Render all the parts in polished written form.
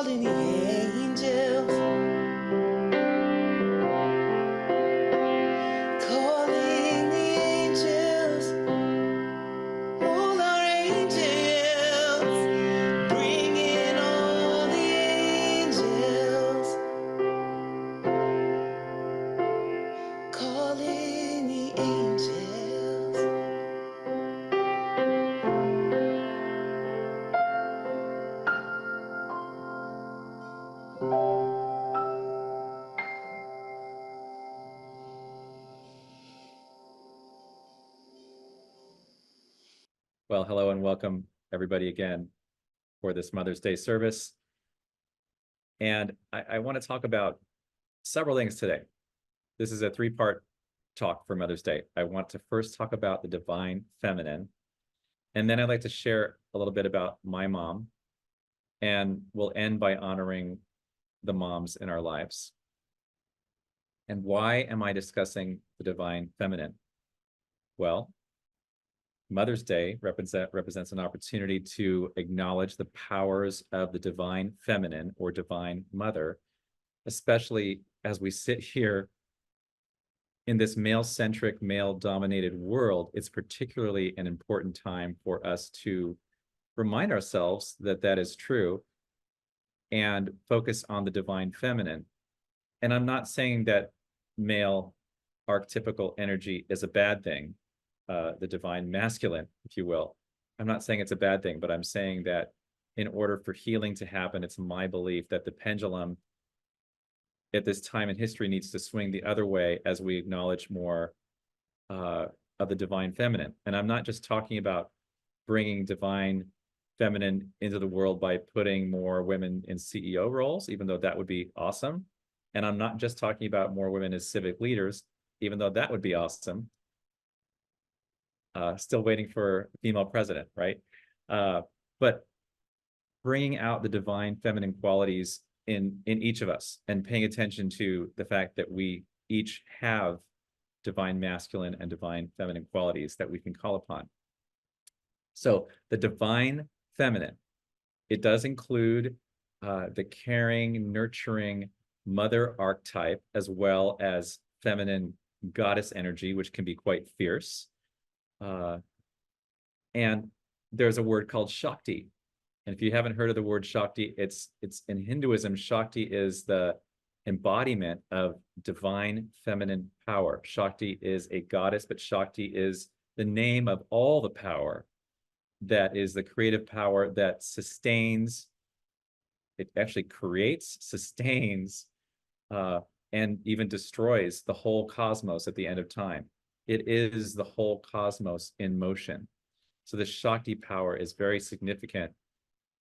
calling the angels, calling the angels, all our angels, bringing all the angels, calling the angels. Well, hello and welcome everybody again for this Mother's Day service. And I want to talk about several things today. This is a three-part talk for Mother's Day. I want to first talk about the divine feminine, and then I'd like to share a little bit about my mom, and we'll end by honoring the moms in our lives. And why am I discussing the divine feminine? Well, Mother's Day represents an opportunity to acknowledge the powers of the divine feminine or divine mother, especially as we sit here in this male-centric, male-dominated world. It's particularly an important time for us to remind ourselves that that is true and focus on the divine feminine. And I'm not saying that male archetypical energy is a bad thing. The divine masculine, if you will. I'm not saying it's a bad thing, but I'm saying that in order for healing to happen, it's my belief that the pendulum at this time in history needs to swing the other way as we acknowledge more of the divine feminine. And I'm not just talking about bringing divine feminine into the world by putting more women in CEO roles, even though that would be awesome. And I'm not just talking about more women as civic leaders, even though that would be awesome. Still waiting for a female president, right? But bringing out the divine feminine qualities in each of us and paying attention to the fact that we each have divine masculine and divine feminine qualities that we can call upon. So the divine feminine, it does include the caring, nurturing mother archetype, as well as feminine goddess energy, which can be quite fierce. And there's a word called Shakti. And if you haven't heard of the word Shakti, it's in Hinduism, Shakti is the embodiment of divine feminine power. Shakti is a goddess, but Shakti is the name of all the power that is the creative power that sustains, it actually creates, sustains, and even destroys the whole cosmos at the end of time. It is the whole cosmos in motion. So the Shakti power is very significant,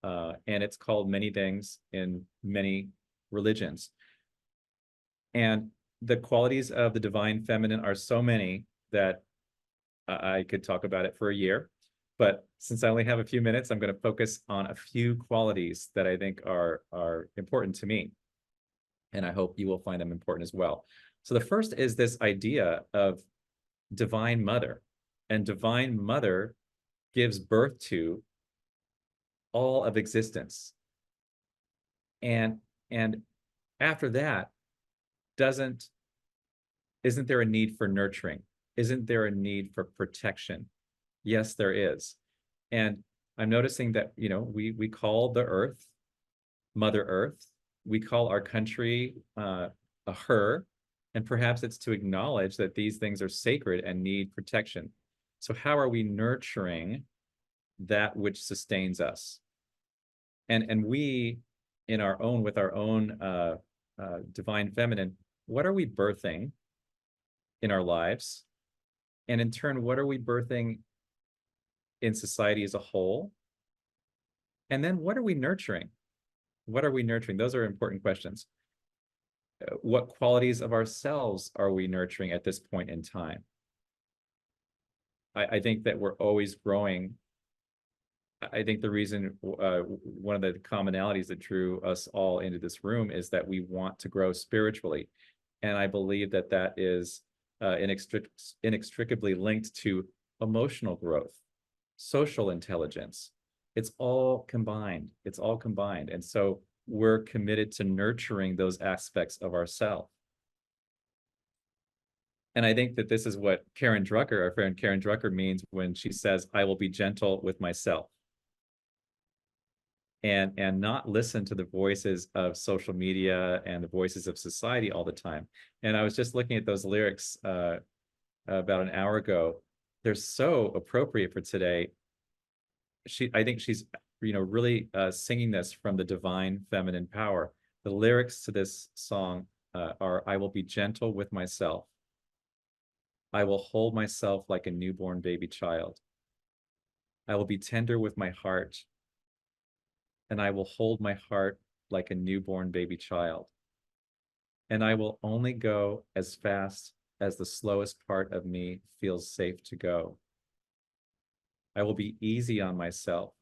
and it's called many things in many religions. And the qualities of the divine feminine are so many that I could talk about it for a year. But since I only have a few minutes, I'm going to focus on a few qualities that I think are important to me. And I hope you will find them important as well. So the first is this idea of divine mother. And divine mother gives birth to all of existence. And after that, isn't there a need for nurturing? Isn't there a need for protection? Yes, there is. And I'm noticing that, you know, we call the earth Mother Earth. We call our country a her, and perhaps it's to acknowledge that these things are sacred and need protection. So how are we nurturing that which sustains us? And we, in our own, with our own divine feminine, what are we birthing in our lives? And in turn, what are we birthing in society as a whole? And then what are we nurturing? What are we nurturing? Those are important questions. What qualities of ourselves are we nurturing at this point in time? I think that we're always growing. I think the reason, one of the commonalities that drew us all into this room is that we want to grow spiritually. And I believe that that is inextricably linked to emotional growth, social intelligence. It's all combined. It's all combined. And so we're committed to nurturing those aspects of ourselves. And I think that this is what Karen Drucker, our friend Karen Drucker, means when she says, I will be gentle with myself. And not listen to the voices of social media and the voices of society all the time. And I was just looking at those lyrics about an hour ago. They're so appropriate for today. I think she's, really singing this from the divine feminine power. The lyrics to this song are, I will be gentle with myself. I will hold myself like a newborn baby child. I will be tender with my heart, and I will hold my heart like a newborn baby child. And I will only go as fast as the slowest part of me feels safe to go. I will be easy on myself,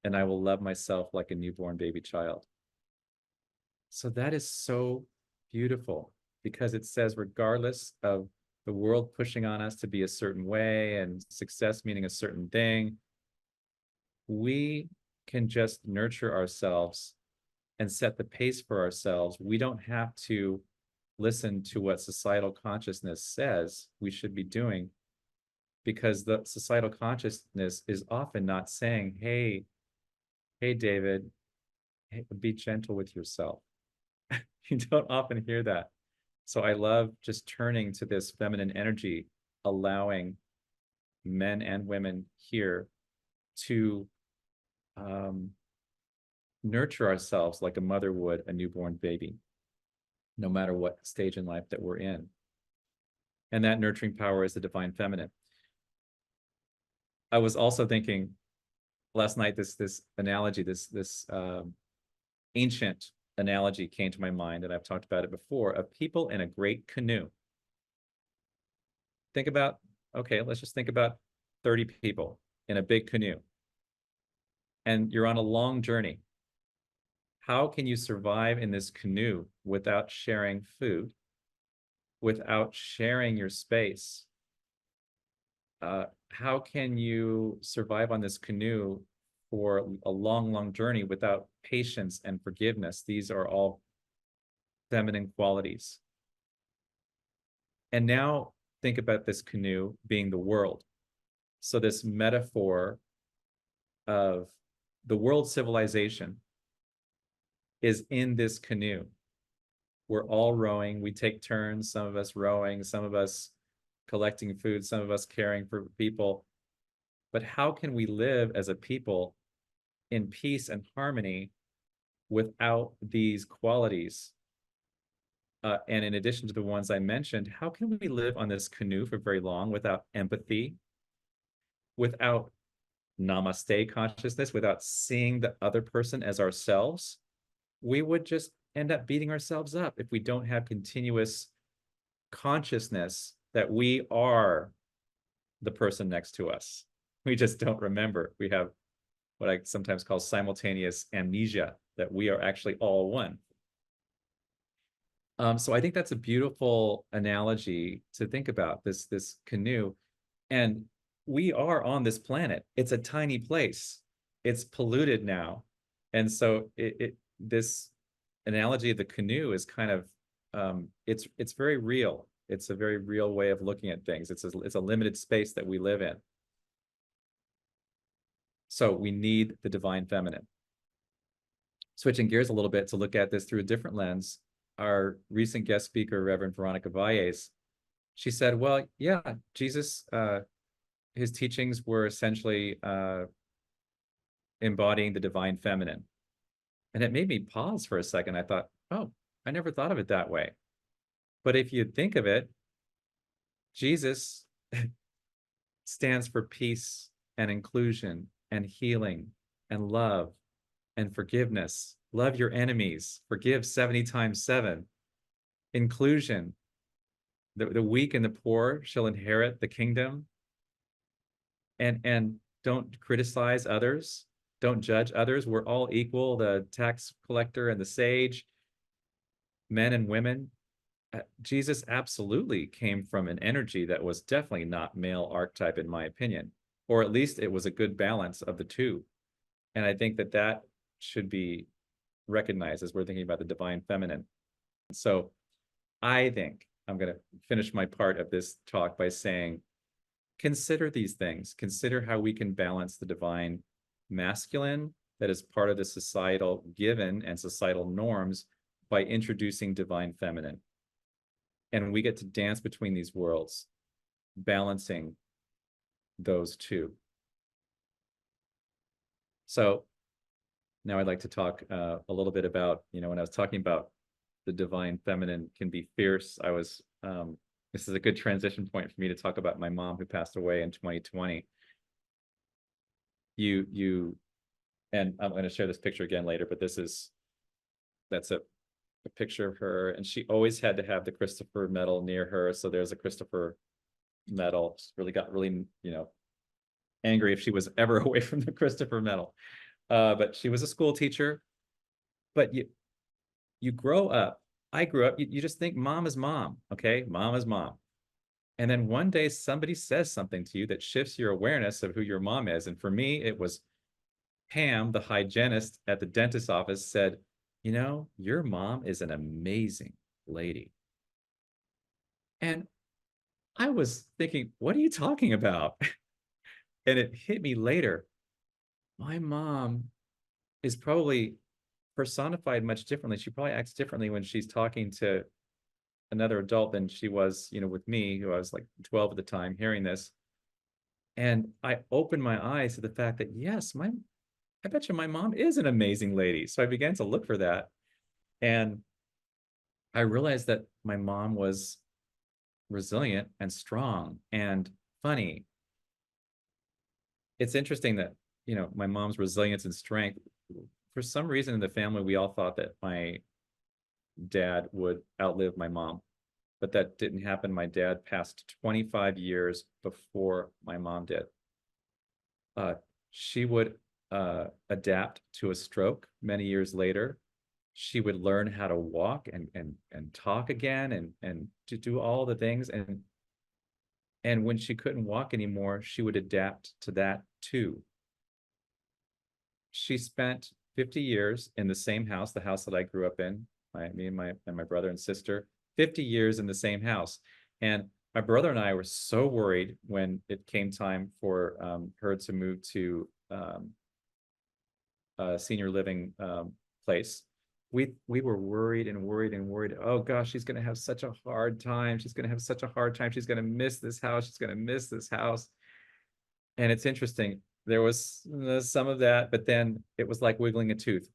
and I will love myself like a newborn baby child. So that is so beautiful, because it says, regardless of the world pushing on us to be a certain way and success meaning a certain thing, we can just nurture ourselves and set the pace for ourselves. We don't have to listen to what societal consciousness says we should be doing, because the societal consciousness is often not saying, hey, David, hey, be gentle with yourself. You don't often hear that. So I love just turning to this feminine energy, allowing men and women here to nurture ourselves like a mother would a newborn baby, no matter what stage in life that we're in. And that nurturing power is the divine feminine. I was also thinking last night, this analogy, this ancient analogy came to my mind, and I've talked about it before, of people in a great canoe. Think about, okay, let's just think about 30 people in a big canoe, and you're on a long journey. How can you survive in this canoe without sharing food, without sharing your space? How can you survive on this canoe for a long, long journey without patience and forgiveness? These are all feminine qualities. And now think about this canoe being the world. So this metaphor of the world civilization is in this canoe. We're all rowing. We take turns, some of us rowing, some of us collecting food, some of us caring for people. But how can we live as a people in peace and harmony without these qualities? And in addition to the ones I mentioned, how can we live on this canoe for very long without empathy, without namaste consciousness, without seeing the other person as ourselves? We would just end up beating ourselves up if we don't have continuous consciousness that we are the person next to us. We just don't remember. We have what I sometimes call simultaneous amnesia, that we are actually all one. So I think that's a beautiful analogy to think about, this canoe. And we are on this planet. It's a tiny place. It's polluted now. And so this analogy of the canoe is kind of, it's very real. It's a very real way of looking at things. It's a limited space that we live in. So we need the divine feminine. Switching gears a little bit to look at this through a different lens, our recent guest speaker, Reverend Veronica Valles, she said, well, yeah, Jesus, his teachings were essentially embodying the divine feminine. And it made me pause for a second. I thought, oh, I never thought of it that way. But if you think of it, Jesus stands for peace and inclusion and healing and love and forgiveness. Love your enemies, forgive 70 times 7. Inclusion, the weak and the poor shall inherit the kingdom. And don't criticize others, don't judge others. We're all equal, the tax collector and the sage, men and women. Jesus absolutely came from an energy that was definitely not male archetype, in my opinion, or at least it was a good balance of the two. And I think that should be recognize as we're thinking about the divine feminine. So I think I'm going to finish my part of this talk by saying, consider these things. Consider how we can balance the divine masculine that is part of the societal given and societal norms by introducing divine feminine. And we get to dance between these worlds, balancing those two. So now I'd like to talk a little bit about, when I was talking about the divine feminine can be fierce, this is a good transition point for me to talk about my mom who passed away in 2020. And I'm going to share this picture again later, but that's a picture of her, and she always had to have the Christopher medal near her. So there's a Christopher medal. She really got angry if she was ever away from the Christopher medal. But she was a school teacher. But you grow up. I grew up. You just think mom is mom. Okay, mom is mom. And then one day somebody says something to you that shifts your awareness of who your mom is. And for me, it was Pam, the hygienist at the dentist's office, said, your mom is an amazing lady. And I was thinking, what are you talking about? And it hit me later. My mom is probably personified much differently. She probably acts differently when she's talking to another adult than she was, with me, who I was like 12 at the time, hearing this. And I opened my eyes to the fact that, yes, I bet you my mom is an amazing lady. So I began to look for that. And I realized that my mom was resilient and strong and funny. It's interesting that, my mom's resilience and strength, for some reason in the family, we all thought that my dad would outlive my mom, but that didn't happen. My dad passed 25 years before my mom did. She would adapt to a stroke many years later. She would learn how to walk and talk again and to do all the things. And when she couldn't walk anymore, she would adapt to that too. She spent 50 years in the same house, the house that I grew up in, me and my brother and sister, 50 years in the same house. And my brother and I were so worried when it came time for her to move to a senior living place. We were worried and worried and worried. Oh gosh, she's going to have such a hard time. She's going to have such a hard time. She's going to miss this house. She's going to miss this house. And it's interesting. There was some of that, but then it was like wiggling a tooth.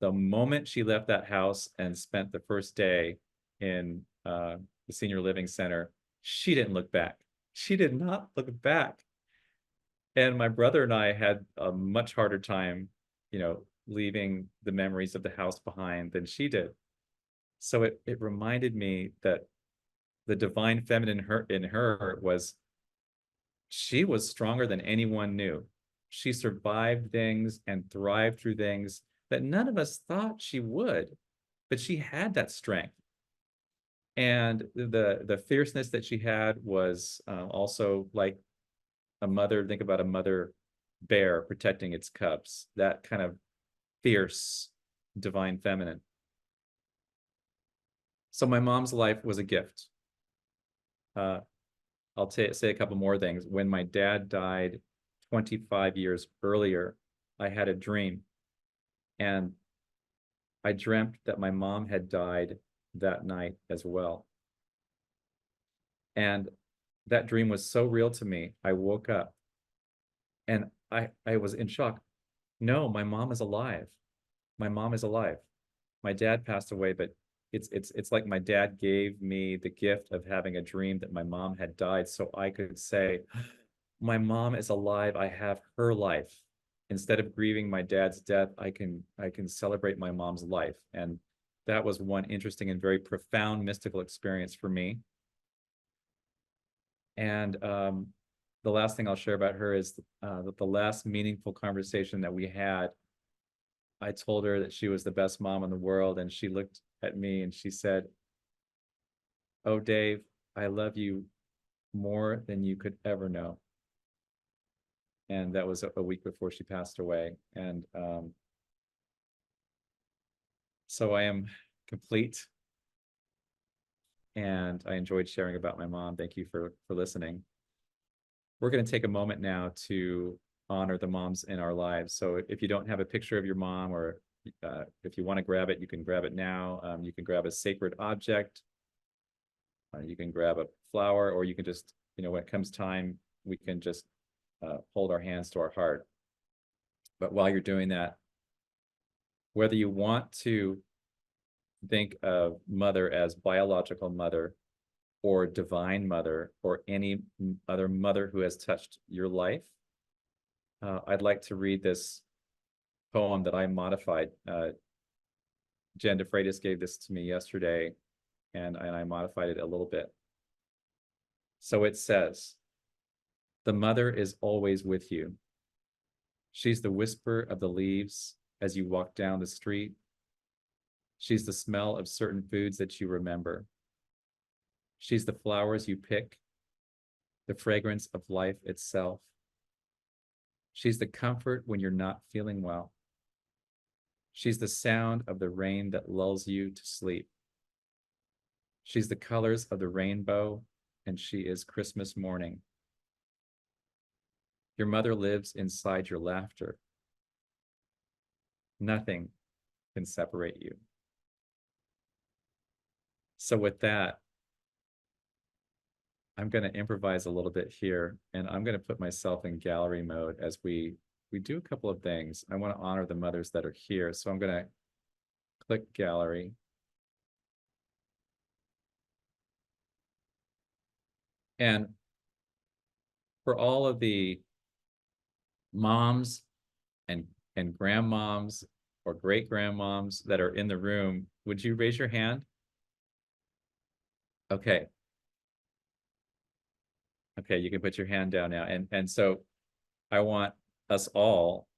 The moment she left that house and spent the first day in the senior living center, she didn't look back. She did not look back. And my brother and I had a much harder time, leaving the memories of the house behind than she did. So it reminded me that the divine feminine in her was, she was stronger than anyone knew. She survived things and thrived through things that none of us thought she would, but she had that strength. And the fierceness that she had was also like a mother. Think about a mother bear protecting its cubs, that kind of fierce divine feminine. So my mom's life was a gift. I'll say a couple more things. When my dad died 25 years earlier, I had a dream, and I dreamt that my mom had died that night as well. And that dream was so real to me. I woke up and I was in shock. No, my mom is alive. My mom is alive. My dad passed away, but it's like my dad gave me the gift of having a dream that my mom had died, so I could say, my mom is alive. I have her life. Instead of grieving my dad's death, I can celebrate my mom's life. And that was one interesting and very profound mystical experience for me. And the last thing I'll share about her is that the last meaningful conversation that we had, I told her that she was the best mom in the world, and she looked at me and she said, "Oh, Dave, I love you more than you could ever know." And that was a week before she passed away. And So I am complete, and I enjoyed sharing about my mom. Thank you for listening. We're going to take a moment now to honor the moms in our lives. So if you don't have a picture of your mom, or if you want to grab it, you can grab it now. You can grab a sacred object. You can grab a flower, or you can just, when it comes time, we can just hold our hands to our heart. But while you're doing that, whether you want to think of mother as biological mother, or divine mother, or any other mother who has touched your life, I'd like to read this poem that I modified. Jen DeFreitas gave this to me yesterday, and I modified it a little bit. So it says, "The mother is always with you. She's the whisper of the leaves as you walk down the street. She's the smell of certain foods that you remember. She's the flowers you pick, the fragrance of life itself. She's the comfort when you're not feeling well. She's the sound of the rain that lulls you to sleep. She's the colors of the rainbow, and she is Christmas morning. Your mother lives inside your laughter. Nothing can separate you." So with that, I'm going to improvise a little bit here, and I'm going to put myself in gallery mode as we do a couple of things. I want to honor the mothers that are here, so I'm going to click gallery. And for all of the moms and grandmoms or great grandmoms that are in the room, would you raise your hand? Okay. Okay, you can put your hand down now. And so I want us all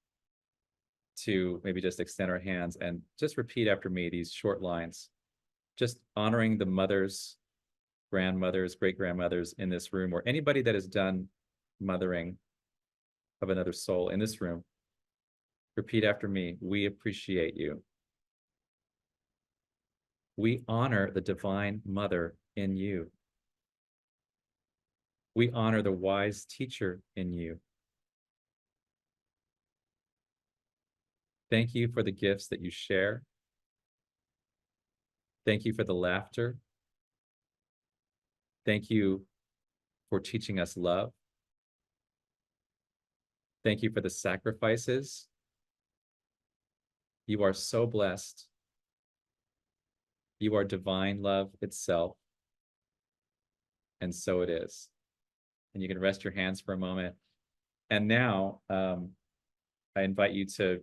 to maybe just extend our hands and just repeat after me these short lines, just honoring the mothers, grandmothers, great grandmothers in this room, or anybody that has done mothering of another soul in this room. Repeat after me. We appreciate you. We honor the divine mother in you. We honor the wise teacher in you. Thank you for the gifts that you share. Thank you for the laughter. Thank you for teaching us love. Thank you for the sacrifices. You are so blessed. You are divine love itself. And so it is. And you can rest your hands for a moment. And now I invite you to,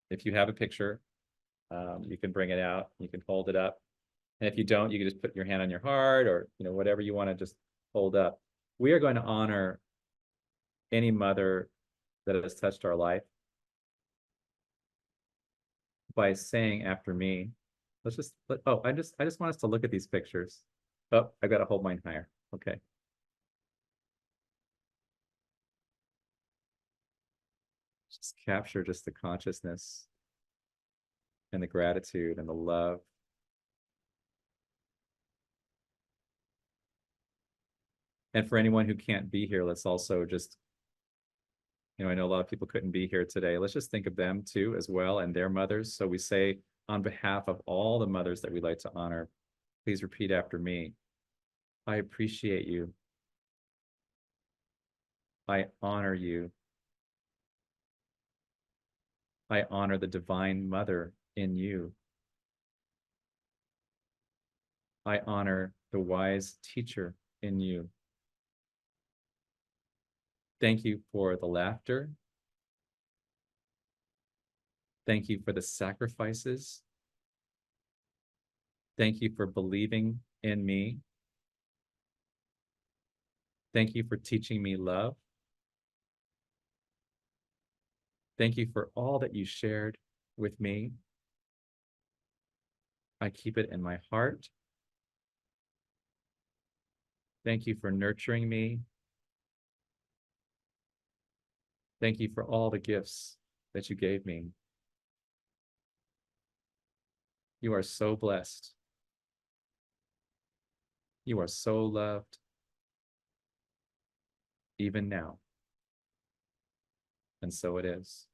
if you have a picture, you can bring it out, you can hold it up. And if you don't, you can just put your hand on your heart, or whatever you want to just hold up. We are going to honor any mother that has touched our life by saying after me. Let's just I just want us to look at these pictures. Oh, I got to hold mine higher. Okay. Just capture just the consciousness and the gratitude and the love. And for anyone who can't be here, let's also just, I know a lot of people couldn't be here today. Let's just think of them too as well, and their mothers. So we say, on behalf of all the mothers that we'd like to honor, please repeat after me. I appreciate you. I honor you. I honor the divine mother in you. I honor the wise teacher in you. Thank you for the laughter. Thank you for the sacrifices. Thank you for believing in me. Thank you for teaching me love. Thank you for all that you shared with me. I keep it in my heart. Thank you for nurturing me. Thank you for all the gifts that you gave me. You are so blessed. You are so loved, even now. And so it is.